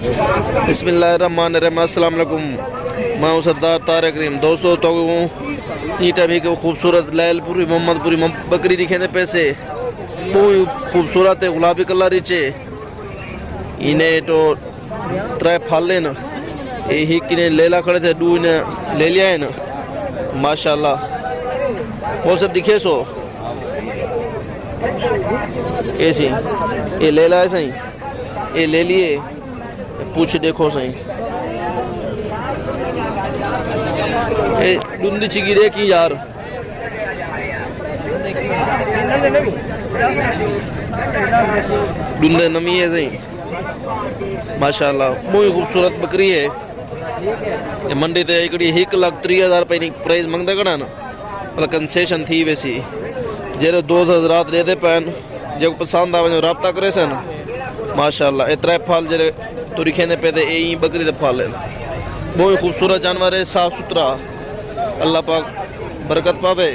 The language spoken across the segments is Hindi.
बिस्मिल्लाहिर्रहमानिर्रहीम। अस्सलाम वालेकुम। मैं हूँ सरदार तारिक रहीम। दोस्तों तो ईटा भी के खूबसूरत लैलपुरी मोहम्मदपुरी बकरी दिखे ने पैसे तो खूबसूरत है गुलाबी कलर इचे इन्हें तो त्रै फाले न ही किने लेला खड़े थे दू ने ले लिया है ना माशाल्लाह। वो सब दिखे सो ऐसी ये लेला है सही ये ले लिए पूछ देखो सही डूंदी चिगिरे की यार डूंदे नमी है सही माशाल्लाह। बहुत खूबसूरत बकरी है। ये मंडी ते एकड़ी 1,30,000 रुपए प्राइस मंगदा कड़ा ना मतलब कंसेशन थी वैसी जेरे 2,000 दे दे पैन जो पसंद आवे राब्ता करे सन माशाल्लाह। ए त्रै फाल जेरे तुरी खेने पे दे यही बकरी दे फाल है। बहुत खूबसूरत जानवर है, साफ सुथरा। अल्लाह पाक बरकत पावे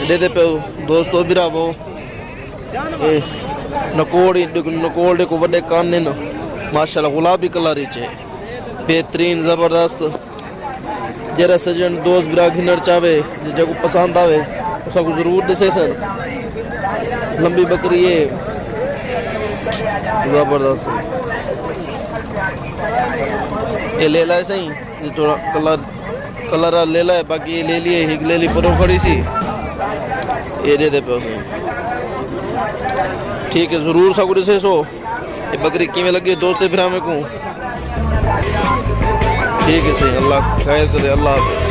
दे दे पे दोस्तों बिरावो नकोड़ को वड्डे कान ने माशाल्लाह गुलाबी कलर चे बेहतरीन ज़बरदस्त। जरा सजन दोस्त बिरा घिनर चावे जो पसंद आवे उसको जरूर दसे सर। लंबी बकरी है ज़बरदस्त। ये लेला है सही ये थोड़ा कलर लेला है बाकी ये ले लिए हिग ले ली परो खड़ी सी ये दे दे पे ठीक है जरूर सगुड़ से सो ये बकरी किमें लगी दोस्त फिर हमें को ठीक है सही। अल्लाह खैर करे। अल्लाह हाफ़िज़।